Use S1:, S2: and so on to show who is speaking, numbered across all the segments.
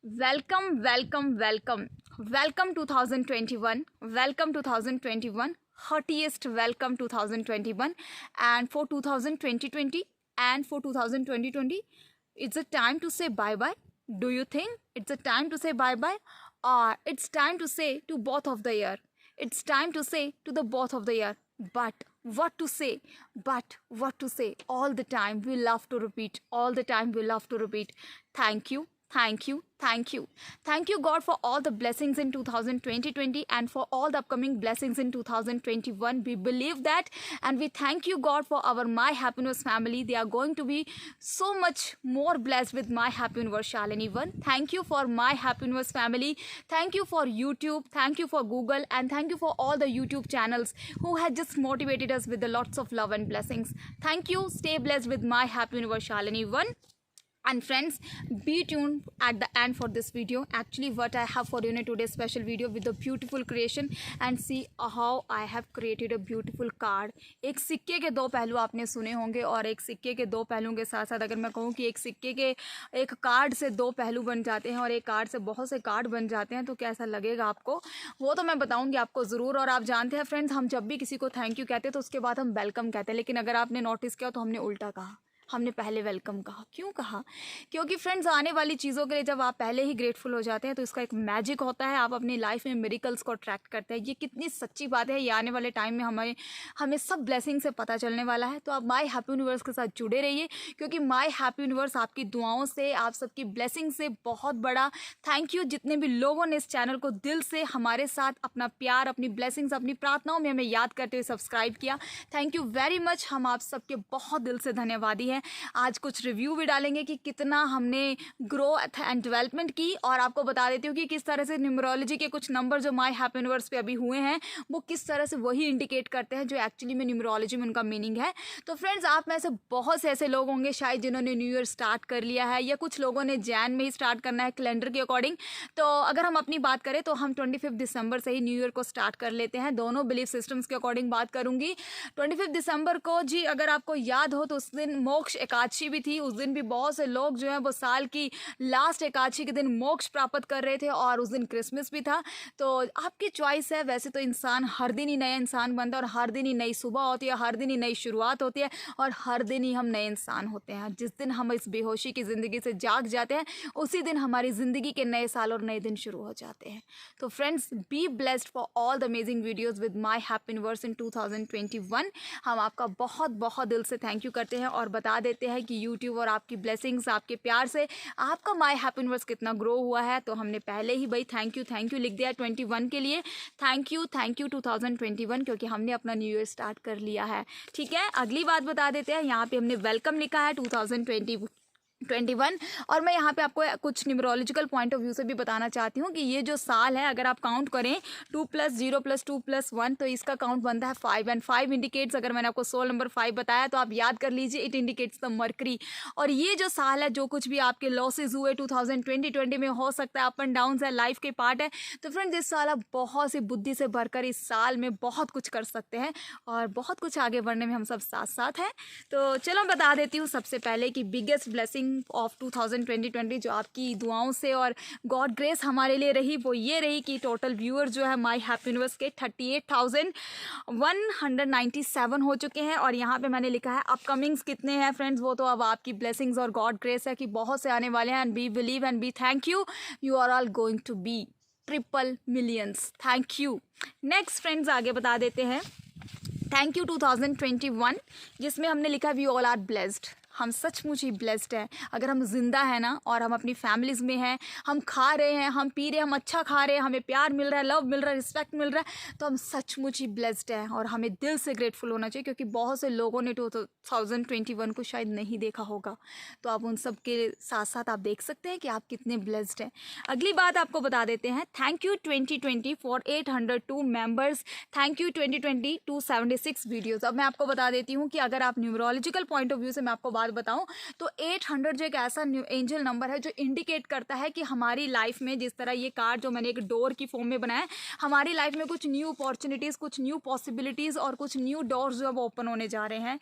S1: Welcome, welcome, welcome. Welcome 2021. Welcome 2021. Heartiest welcome 2021. And for 2020 and for 2020, it's a time to say bye bye. Do you think it's a time to say bye bye? Or it's time to say to both of the year? It's time to say to the both of the year. But what to say? But what to say? All the time we love to repeat. All the time we love to repeat. Thank you. Thank you, thank you. Thank you, God, for all the blessings in 2020 and for all the upcoming blessings in 2021. We believe that and we thank you, God, for our My Happy Universe family. They are going to be so much more blessed with My Happy Universe Shalini One. Thank you for My Happy Universe family. Thank you for YouTube. Thank you for Google. And thank you for all the YouTube channels who had just motivated us with the lots of love and blessings. Thank you. Stay blessed with My Happy Universe Shalini One. And friends, be tuned at the end for this video. Actually, what I have for you in today's special video with a beautiful creation and see how I have created a beautiful card. एक सिक्के के दो पहलू आपने सुने होंगे और एक सिक्के के दो पहलुओं के साथ साथ अगर मैं कहूँ कि एक सिक्के के एक कार्ड से दो पहलू बन जाते हैं और एक कार्ड से बहुत से कार्ड बन जाते हैं तो कैसा लगेगा आपको, वो तो मैं बताऊँगी आपको ज़रूर। और आप जानते हैं फ्रेंड्स, हम जब भी किसी को थैंक यू कहते हैं तो उसके बाद हम वेलकम कहते हैं, लेकिन अगर आपने नोटिस किया तो हमने उल्टा कहा। हमने पहले वेलकम कहा। क्यों कहा? क्योंकि फ्रेंड्स, आने वाली चीज़ों के लिए जब आप पहले ही ग्रेटफुल हो जाते हैं तो इसका एक मैजिक होता है, आप अपनी लाइफ में मिरेकल्स को अट्रैक्ट करते हैं। ये कितनी सच्ची बात है, ये आने वाले टाइम में हमें सब ब्लेसिंग से पता चलने वाला है। तो आप माय हैप्पी यूनिवर्स के साथ जुड़े रहिए क्योंकि माय हैप्पी यूनिवर्स आपकी दुआओं से, आप सबकी ब्लेसिंग से बहुत बड़ा थैंक यू। जितने भी लोगों ने इस चैनल को दिल से हमारे साथ अपना प्यार, अपनी ब्लेसिंग्स, अपनी प्रार्थनाओं में हमें याद करते हुए सब्सक्राइब किया, थैंक यू वेरी मच। हम आप सबके बहुत दिल से धन्यवादी हैं। आज कुछ रिव्यू भी डालेंगे कि कितना हमने ग्रोथ एंड डेवलपमेंट की, और आपको बता देती हूँ कि किस तरह से न्यूमरोलॉजी के कुछ नंबर जो माय हैप्पी यूनिवर्स पे अभी हुए हैं वो किस तरह से वही इंडिकेट करते हैं जो एक्चुअली में न्यूमरोलॉजी में उनका मीनिंग है। तो फ्रेंड्स, आप में से बहुत से ऐसे लोग होंगे शायद जिन्होंने न्यू ईयर स्टार्ट कर लिया है या कुछ लोगों ने जैन में ही स्टार्ट करना है कैलेंडर के अकॉर्डिंग। तो अगर हम अपनी बात करें तो हम 25 दिसंबर से ही न्यू ईयर को स्टार्ट कर लेते हैं। दोनों बिलीफ सिस्टम्स के अकॉर्डिंग बात करूंगी। 25 दिसंबर को जी अगर आपको याद हो तो उस दिन मोक्ष एकादशी भी थी। उस दिन भी बहुत से लोग जो है वो साल की लास्ट एकादशी के दिन मोक्ष प्राप्त कर रहे थे और उस दिन क्रिसमस भी था। तो आपकी चॉइस है। वैसे तो इंसान हर दिन ही नया इंसान बनता है और हर दिन ही नई सुबह होती है, हर दिन ही नई शुरुआत होती है और हर दिन ही हम नए इंसान होते हैं। जिस दिन हम इस बेहोशी की ज़िंदगी से जाग जाते हैं उसी दिन हमारी ज़िंदगी के नए साल और नए दिन शुरू हो जाते हैं। तो friends, be blessed for all the amazing videos with my happy universe in 2021। हम आपका बहुत बहुत दिल से थैंक यू करते हैं और बता देते हैं कि यूट्यूब और आपकी ब्लेसिंग्स, आपके प्यार से आपका माय हैप्पी यूनिवर्स कितना ग्रो हुआ है। तो हमने पहले ही भाई थैंक यू लिख दिया 21 के लिए। थैंक यू 2021 क्योंकि हमने अपना न्यू ईयर स्टार्ट कर लिया है। ठीक है, अगली बात बता देते हैं। यहाँ पे हमने वेलकम लिखा है 2021 और मैं यहाँ पे आपको कुछ न्यूमरोलॉजिकल पॉइंट ऑफ व्यू से भी बताना चाहती हूँ कि ये जो साल है अगर आप काउंट करें 2 + 0 + 2 + 1 तो इसका काउंट बनता है 5 एंड 5 इंडिकेट्स। अगर मैंने आपको सोल नंबर 5 बताया तो आप याद कर लीजिए, इट इंडिकेट्स द मरकरी। और ये जो साल है, जो कुछ भी आपके लॉसेज हुए 2020 में, हो सकता है अप एंड डाउन है, लाइफ के पार्ट है। तो फ्रेंड्स, इस साल आप बहुत सी बुद्धि से भरकर इस साल में बहुत कुछ कर सकते हैं और बहुत कुछ आगे बढ़ने में हम सब साथ साथ हैं। तो चलो बता देती हूँ सबसे पहले कि बिगेस्ट ब्लेसिंग ऑफ 2020 जो आपकी दुआओं से और गॉड ग्रेस हमारे लिए रही वो ये रही कि टोटल व्यूअर जो है माय हैप्पी यूनिवर्स के 38,197 हो चुके हैं। और यहाँ पे मैंने लिखा है अपकमिंग्स कितने हैं फ्रेंड्स, वो तो अब आपकी ब्लेसिंग्स और गॉड ग्रेस है कि बहुत से आने वाले हैं। And be believe and be thank you, you are all going to be triple millions. Thank you. Next friends, आगे बता देते हैं थैंक यू 2021 जिसमें हमने लिखा वी ऑल आर ब्लेस्ड। हम सचमुच ही ब्लेस्ड हैं। अगर हम जिंदा हैं ना और हम अपनी फैमिलीज़ में हैं, हम खा रहे हैं, हम पी रहे हैं, हम अच्छा खा रहे हैं, हमें प्यार मिल रहा है, लव मिल रहा है, रिस्पेक्ट मिल रहा है, तो हम सचमुच ही ब्लेस्ड हैं और हमें दिल से ग्रेटफुल होना चाहिए क्योंकि बहुत से लोगों ने 2021 को शायद नहीं देखा होगा। तो आप उन सब के साथ साथ आप देख सकते हैं कि आप कितने ब्लेस्ड हैं। अगली बात आपको बता देते हैं thank you 2020 for 802 members. Thank you 2020 276 videos. अब मैं आपको बता देती हूँ कि अगर आप न्यूमरोलॉजिकल पॉइंट ऑफ व्यू से मैं आपको बताऊं तो 800 जो एक ऐसा एंजल नंबर है जो इंडिकेट करता है कि हमारी लाइफ में, जिस तरह ये कार्ड जो मैंने एक डोर की फॉर्म में बनाया है, हमारी लाइफ में कुछ न्यू अपॉर्चुनिटीज़, कुछ न्यू पॉसिबिलिटीज़ और कुछ न्यू डोर्स जो है वो ओपन होने जा रहे हैं।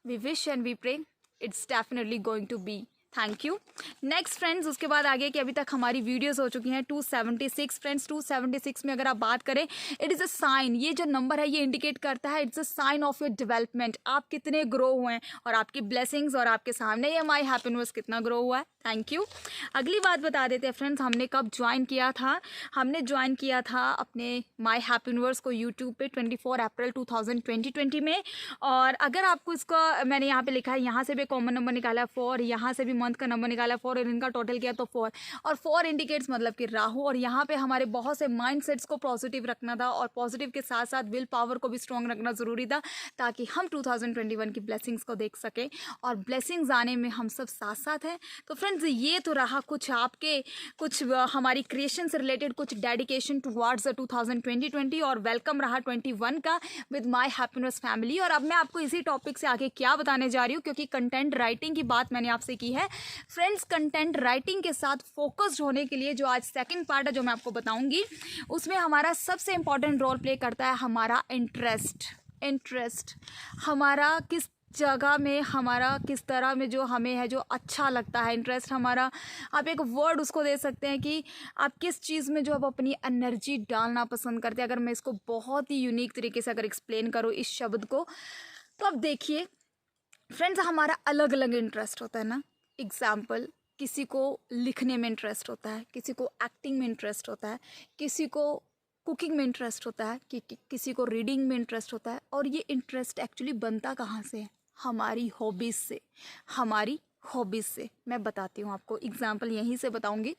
S1: We wish and we pray it's definitely going to be thank you. Next friends, उसके बाद आगे कि अभी तक हमारी वीडियोस हो चुकी हैं 276 फ्रेंड्स। 276 में अगर आप बात करें, इट इज़ अ साइन, ये जो नंबर है ये इंडिकेट करता है, it's a sign of your development, आप कितने ग्रो हुए हैं और आपकी ब्लेसिंग्स और आपके सामने ये माई हैप्पीनेस कितना ग्रो हुआ है। Thank you. अगली बात बता देते हैं फ्रेंड्स, हमने कब ज्वाइन किया था। हमने ज्वाइन किया था अपने माई हैप्पी यूनिवर्स को यूट्यूब पे 24 अप्रैल 2020 में। और अगर आपको इसका मैंने यहाँ पे लिखा है, यहाँ से भी कॉमन नंबर निकाला 4, यहाँ से भी मंथ का नंबर निकाला 4 और इनका टोटल किया तो 4, और 4 इंडिकेट्स मतलब कि राहु। और यहाँ पे हमारे बहुत से माइंड सेट्स को पॉजिटिव रखना था और पॉजिटिव के साथ साथ विल पावर को भी स्ट्रॉन्ग रखना ज़रूरी था, ताकि हम 2021 की ब्लेसिंग्स को देख सकें और ब्लेसिंग्स आने में हम सब साथ साथ हैं। तो फ्रेंड्स, ये तो रहा कुछ आपके कुछ हमारी क्रिएशन से रिलेटेड कुछ डेडिकेशन टुवार्ड्स 2020 और वेलकम रहा 21 का विद माय हैप्पीनेस फैमिली। और अब मैं आपको इसी टॉपिक से आगे क्या बताने जा रही हूँ, क्योंकि कंटेंट राइटिंग की बात मैंने आपसे की है फ्रेंड्स। कंटेंट राइटिंग के साथ फोकस्ड होने के लिए जो आज सेकंड पार्ट है जो मैं आपको बताऊंगी, उसमें हमारा सबसे इंपॉर्टेंट रोल प्ले करता है हमारा इंटरेस्ट हमारा किस जगह में, हमारा किस तरह में जो हमें है जो अच्छा लगता है। इंटरेस्ट हमारा, आप एक वर्ड उसको दे सकते हैं कि आप किस चीज़ में जो आप अपनी एनर्जी डालना पसंद करते हैं। अगर मैं इसको बहुत ही यूनिक तरीके से अगर एक्सप्लेन करूँ इस शब्द को, तो आप देखिए फ्रेंड्स, हमारा अलग अलग इंटरेस्ट होता है ना। एग्जाम्पल, किसी को लिखने में इंटरेस्ट होता है, किसी को एक्टिंग में इंटरेस्ट होता है, किसी को कुकिंग में इंटरेस्ट होता है, किसी को रीडिंग में इंटरेस्ट होता है। और ये इंटरेस्ट एक्चुअली बनता कहाँ से है? हमारी हॉबीज़ से। मैं बताती हूँ आपको, एग्जाम्पल यहीं से बताऊँगी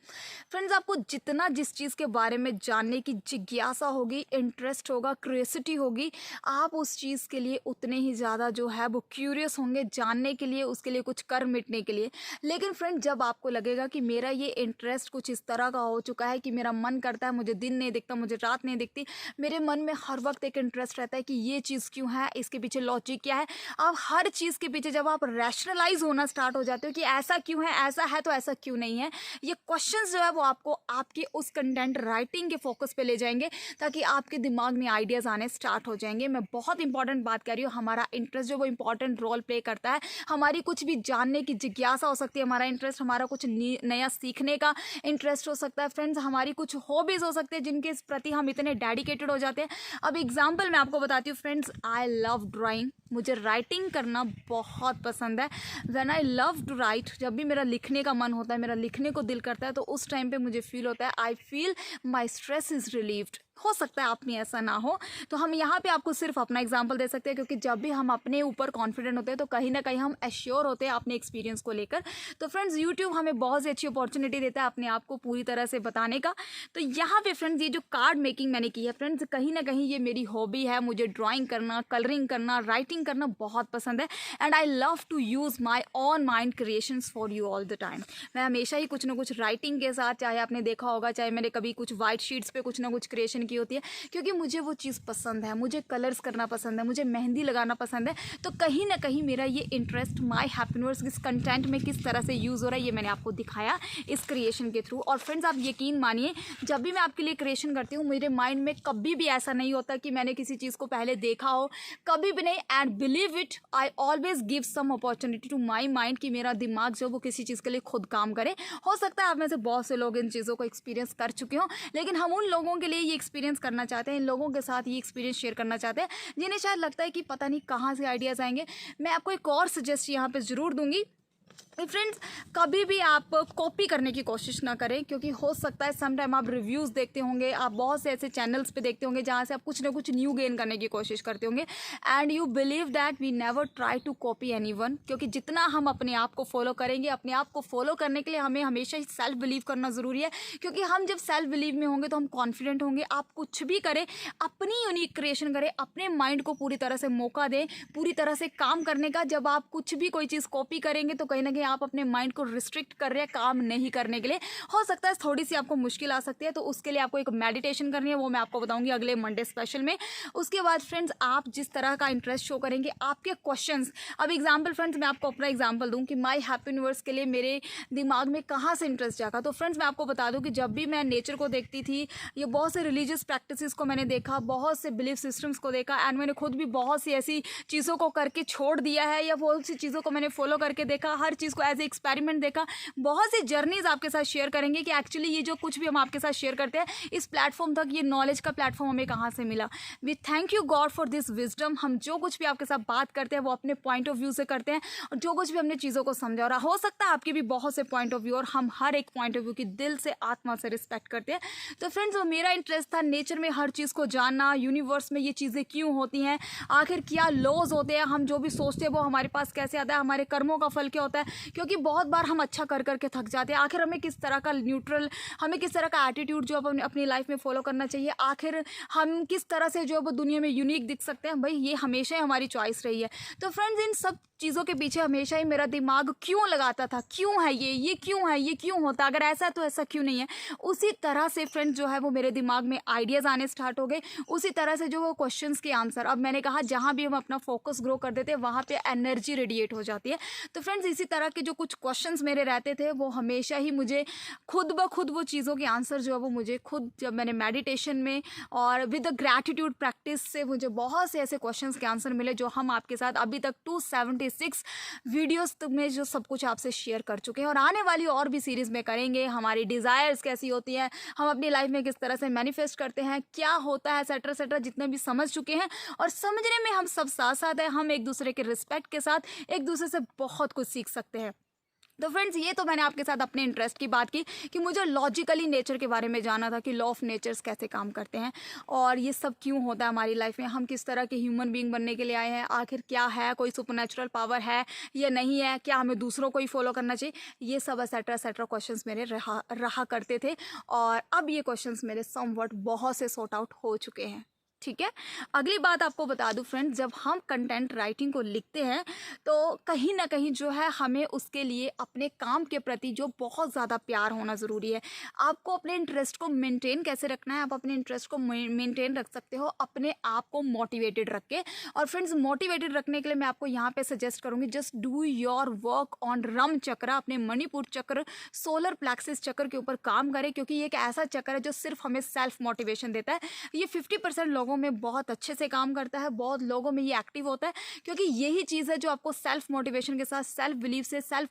S1: फ्रेंड्स। आपको जितना जिस चीज़ के बारे में जानने की जिज्ञासा होगी, इंटरेस्ट होगा, क्यूरियोसिटी होगी, आप उस चीज़ के लिए उतने ही ज़्यादा जो है वो क्यूरियस होंगे जानने के लिए, उसके लिए कुछ कर मिटने के लिए। लेकिन फ्रेंड, जब आपको लगेगा कि मेरा ये इंटरेस्ट कुछ इस तरह का हो चुका है कि मेरा मन करता है, मुझे दिन नहीं दिखता, मुझे रात नहीं दिखती, मेरे मन में हर वक्त एक इंटरेस्ट रहता है कि ये चीज़ क्यों है, इसके पीछे लॉजिक क्या है। आप हर चीज़ के पीछे जब आप रैशनलाइज होना स्टार्ट हो जाते हो कि ऐसा क्यों है, ऐसा है तो ऐसा क्यों नहीं है, ये क्वेश्चंस जो है वो आपको आपके उस कंटेंट राइटिंग के फोकस पे ले जाएंगे, ताकि आपके दिमाग में आइडियाज़ आने स्टार्ट हो जाएंगे। मैं बहुत इंपॉर्टेंट बात कर रही हूँ, हमारा इंटरेस्ट जो वो इंपॉर्टेंट रोल प्ले करता है। हमारी कुछ भी जानने की जिज्ञासा हो सकती है, हमारा इंटरेस्ट, हमारा कुछ नया सीखने का इंटरेस्ट हो सकता है फ्रेंड्स, हमारी कुछ हॉबीज़ हो सकती है जिनके प्रति हम इतने डेडिकेटेड हो जाते हैं। अब एग्जाम्पल मैं आपको बताती हूँ फ्रेंड्स, आई लव ड्राइंग, मुझे राइटिंग करना बहुत पसंद है। When I love to write, जब भी मेरा लिखने का मन होता है, मेरा लिखने को दिल करता है, तो उस टाइम पे मुझे फील होता है, I feel my stress is relieved. हो सकता है आप में ऐसा ना हो, तो हम यहाँ पे आपको सिर्फ अपना एग्जांपल दे सकते हैं, क्योंकि जब भी हम अपने ऊपर कॉन्फिडेंट होते हैं तो कहीं ना कहीं हम एश्योर होते हैं अपने एक्सपीरियंस को लेकर। तो फ्रेंड्स, यूट्यूब हमें बहुत सी अच्छी अपॉर्चुनिटी देता है अपने आप को पूरी तरह से बताने का। तो यहाँ पे फ्रेंड्स, ये जो कार्ड मेकिंग मैंने की है फ्रेंड्स, कहीं ना कहीं ये मेरी हॉबी है। मुझे ड्राइंग करना, कलरिंग करना, राइटिंग करना बहुत पसंद है, and I love to use my own mind creations for you all the time. मैं हमेशा ही कुछ ना कुछ राइटिंग के साथ, चाहे आपने देखा होगा, चाहे मैंने कभी कुछ वाइट शीट्स पे कुछ ना कुछ क्रिएशन की होती है, क्योंकि मुझे वो चीज़ पसंद है, मुझे कलर्स करना पसंद है, मुझे मेहंदी लगाना पसंद है। तो कहीं ना कहीं मेरा ये इंटरेस्ट माय हैप्पीनेस इस कंटेंट में किस तरह से यूज़ हो रहा है, ये मैंने आपको दिखाया इस क्रिएशन के थ्रू। और फ्रेंड्स, आप यकीन मानिए, जब भी मैं आपके लिए क्रिएशन करती हूँ, मेरे माइंड में कभी भी ऐसा नहीं होता कि मैंने किसी चीज़ को पहले देखा हो, कभी भी नहीं। And believe it, I always give some opportunity to my mind कि मेरा दिमाग जो वो किसी चीज़ के लिए खुद काम करे। हो सकता है आप में से बहुत से लोग इन चीज़ों को एक्सपीरियंस कर चुके हों, लेकिन हम उन लोगों के लिए ये एक्सपीरियंस करना चाहते हैं, इन लोगों के साथ ये एक्सपीरियंस शेयर करना चाहते हैं जिन्हें शायद लगता है कि पता नहीं कहाँ से आइडियाज़ आएंगे। मैं आपको एक और सजेस्ट यहाँ पे ज़रूर दूंगी, फ्रेंड्स, कभी भी आप कॉपी करने की कोशिश ना करें, क्योंकि हो सकता है सम टाइम आप रिव्यूज़ देखते होंगे, आप बहुत से ऐसे चैनल्स पे देखते होंगे जहाँ से आप कुछ ना कुछ न्यू गेन करने की कोशिश करते होंगे, and you believe that we never try to copy anyone. क्योंकि जितना हम अपने आप को फॉलो करेंगे, अपने आप को फॉलो करने के लिए हमें हमेशा ही सेल्फ बिलीव करना ज़रूरी है, क्योंकि हम जब सेल्फ बिलीव में होंगे तो हम कॉन्फिडेंट होंगे। आप कुछ भी करें, अपनी यूनिक क्रिएशन करें, अपने माइंड को पूरी तरह से मौका दें, पूरी तरह से काम करने का। जब आप कुछ भी कोई चीज़ कॉपी करेंगे तो कहीं ना कहीं आप अपने माइंड को रिस्ट्रिक्ट कर रहे हैं काम नहीं करने के लिए। हो सकता है थोड़ी सी आपको मुश्किल आ सकती है, तो उसके लिए आपको एक मेडिटेशन करनी है, वो मैं आपको बताऊंगी अगले मंडे स्पेशल में। उसके बाद फ्रेंड्स, आप जिस तरह का इंटरेस्ट शो करेंगे, आपके क्वेश्चंस, अब एग्जांपल फ्रेंड्स, मैं आपको अपना एग्जांपल दूं कि माय हैप्पी यूनिवर्स के लिए मेरे दिमाग में कहाँ से इंटरेस्ट जागा। तो फ्रेंड्स, मैं आपको बता दूं कि जब भी मैं नेचर को देखती थी, ये बहुत से रिलीजियस प्रैक्टिसेस को मैंने देखा, बहुत से बिलीफ सिस्टम्स को देखा, एंड मैंने खुद भी बहुत सी ऐसी चीज़ों को करके छोड़ दिया है, या बहुत सी चीज़ों को मैंने फॉलो करके देखा। हर चीज़ चीज़ को एज ए एक्सपेरिमेंट देखा, बहुत सी जर्नीज आपके साथ शेयर करेंगे कि एक्चुअली ये जो कुछ भी हम आपके साथ शेयर करते हैं इस प्लेटफॉर्म तक, ये नॉलेज का प्लेटफॉर्म हमें कहाँ से मिला। We thank you God for this wisdom. हम जो कुछ भी आपके साथ बात करते हैं वो अपने पॉइंट ऑफ व्यू से करते हैं, और जो कुछ भी हमने चीज़ों को समझा, और हो सकता है आपके भी बहुत से पॉइंट ऑफ व्यू, और हम हर एक पॉइंट ऑफ व्यू की दिल से आत्मा से रिस्पेक्ट करते हैं। तो फ्रेंड्स, वो मेरा इंटरेस्ट था नेचर में हर चीज़ को जानना, यूनिवर्स में ये चीज़ें क्यों होती हैं, आखिर क्या लॉज होते हैं, हम जो भी सोचते हैं वो हमारे पास कैसे आता है, हमारे कर्मों का फल क्या होता है, क्योंकि बहुत बार हम अच्छा कर करके थक जाते हैं। आखिर हमें किस तरह का न्यूट्रल, हमें किस तरह का एटीट्यूड जो अपनी लाइफ में फॉलो करना चाहिए, आखिर हम किस तरह से जो है दुनिया में यूनिक दिख सकते हैं, भाई ये हमेशा ही हमारी चॉइस रही है। तो फ्रेंड्स, इन सब चीज़ों के पीछे हमेशा ही मेरा दिमाग क्यों लगाता था, क्यों है ये क्यों है, ये क्यों होता, अगर ऐसा है तो ऐसा क्यों नहीं है। उसी तरह से फ्रेंड्स जो है वो मेरे दिमाग में आइडियाज़ आने स्टार्ट हो गए, उसी तरह से जो वो क्वेश्चंस के आंसर, अब मैंने कहा जहाँ भी हम अपना फोकस ग्रो कर देते हैं वहाँ पे एनर्जी रेडिएट हो जाती है। तो फ्रेंड्स, इसी तरह के जो कुछ क्वेश्चंस मेरे रहते थे वो हमेशा ही मुझे खुद ब खुद वो चीज़ों के आंसर जो है वो मुझे खुद, जब मैंने मेडिटेशन में और विद द ग्रैटिट्यूड प्रैक्टिस से मुझे बहुत से ऐसे क्वेश्चंस के आंसर मिले जो हम आपके साथ अभी तक 276 वीडियोस में जो सब कुछ आपसे शेयर कर चुके हैं, और आने वाली और भी सीरीज़ में करेंगे। हमारी डिज़ायर्स कैसी होती हैं, हम अपनी लाइफ में किस तरह से मैनिफेस्ट करते हैं, क्या होता है, सेट्रा सेट्रा, जितने भी समझ चुके हैं, और समझने में हम सब साथ साथ हैं। हम एक दूसरे के रिस्पेक्ट के साथ एक दूसरे से बहुत कुछ सीख सकते हैं। तो फ्रेंड्स, ये तो मैंने आपके साथ अपने इंटरेस्ट की बात की कि मुझे लॉजिकली नेचर के बारे में जाना था कि लॉ ऑफ नेचर्स कैसे काम करते हैं और ये सब क्यों होता है हमारी लाइफ में, हम किस तरह के ह्यूमन बीइंग बनने के लिए आए हैं, आखिर क्या है, कोई सुपरनैचुरल पावर है या नहीं है, क्या हमें दूसरों को ही फॉलो करना चाहिए, ये सब एसेट्रा एसेट्रा क्वेश्चंस मेरे रहा करते थे। और अब ये क्वेश्चंस मेरे समवट बहुत से सॉर्ट आउट हो चुके हैं। ठीक है, अगली बात आपको बता दूं फ्रेंड्स, जब हम कंटेंट राइटिंग को लिखते हैं तो कहीं ना कहीं जो है हमें उसके लिए अपने काम के प्रति जो बहुत ज़्यादा प्यार होना ज़रूरी है। आपको अपने इंटरेस्ट को मेंटेन कैसे रखना है, आप अपने इंटरेस्ट को मेंटेन रख सकते हो अपने आप को मोटिवेटेड रख के। और फ्रेंड्स, मोटिवेटेड रखने के लिए मैं आपको यहाँ पे सजेस्ट करूँगी, just do your work on रम चक्र, अपने मणिपुर चक्र, सोलर प्लेक्सिस चक्र के ऊपर काम करें, क्योंकि ये एक ऐसा चक्र है जो सिर्फ हमें सेल्फ मोटिवेशन देता है। ये 50% लोगों में बहुत अच्छे से काम करता है, बहुत लोगों में ये एक्टिव होता है, क्योंकि यही चीज़ है जो आपको सेल्फ मोटिवेशन के साथ सेल्फ बिलीव से सेल्फ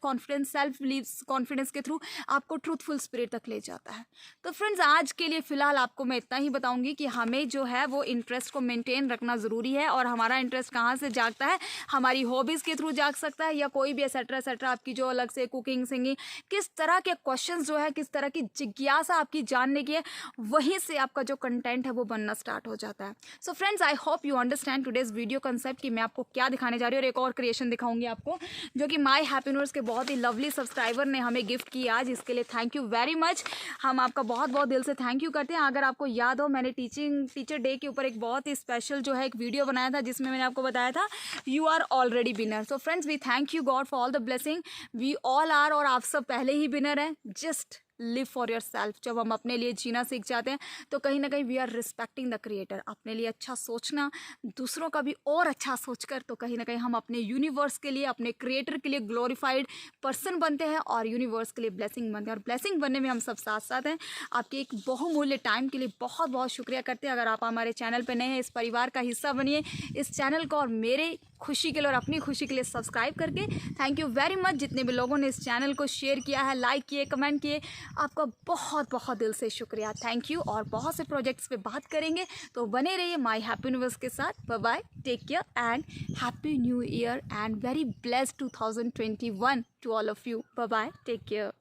S1: कॉन्फिडेंस के थ्रू आपको ट्रूथफुल स्पिरिट तक ले जाता है। तो फ्रेंड्स, आज के लिए फ़िलहाल आपको मैं इतना ही बताऊंगी कि हमें जो है वो इंटरेस्ट को मेंटेन रखना ज़रूरी है। और हमारा इंटरेस्ट कहाँ से जागता है, हमारी हॉबीज़ के थ्रू जाग सकता है, या कोई भी एसेट्रा एसेट्रा आपकी जो अलग से कुकिंग, सिंगिंग, किस तरह के क्वेश्चन जो है, किस तरह की जिज्ञासा आपकी जानने की है, वहीं से आपका जो कंटेंट है वो बनना स्टार्ट हो जाता है। So friends, I hope you understand today's video concept कि मैं आपको क्या दिखाने जा रही हूँ। और एक और क्रिएशन दिखाऊंगी आपको जो कि माय हैप्पी यूनिवर्स के बहुत ही लवली सब्सक्राइबर ने हमें गिफ्ट की आज, इसके लिए थैंक यू वेरी मच। हम आपका बहुत बहुत दिल से थैंक यू करते हैं। अगर आपको याद हो, मैंने टीचर डे के ऊपर एक बहुत ही स्पेशल जो है एक वीडियो बनाया था जिसमें मैंने आपको बताया था you are already winner. So friends, we thank you God for all the blessing, we all are, और आप सब पहले ही विनर हैं। Just live for yourself. जब हम अपने लिए जीना सीख जाते हैं तो कहीं ना कहीं we are respecting the creator. अपने लिए अच्छा सोचना, दूसरों का भी और अच्छा सोचकर, तो कहीं ना कहीं हम अपने यूनिवर्स के लिए, अपने क्रिएटर के लिए ग्लोरीफाइड पर्सन बनते हैं और यूनिवर्स के लिए ब्लेसिंग बनते हैं। और ब्लेसिंग बनने में हम सब साथ साथ हैं। आपके एक बहुमूल्य टाइम के लिए बहुत बहुत शुक्रिया करते हैं। अगर आप हमारे चैनल पर नए हैं, इस परिवार का हिस्सा बनिए, इस चैनल को और मेरे खुशी के लिए और अपनी खुशी के लिए सब्सक्राइब करके। थैंक यू वेरी मच जितने भी लोगों ने इस चैनल को शेयर किया है, लाइक किए, कमेंट किए, आपका बहुत बहुत दिल से शुक्रिया, थैंक यू। और बहुत से प्रोजेक्ट्स पे बात करेंगे, तो बने रहिए माय हैप्पी यूनिवर्स के साथ। Bye bye, take care and happy new year and very blessed 2021 to all of you. Bye bye, take care.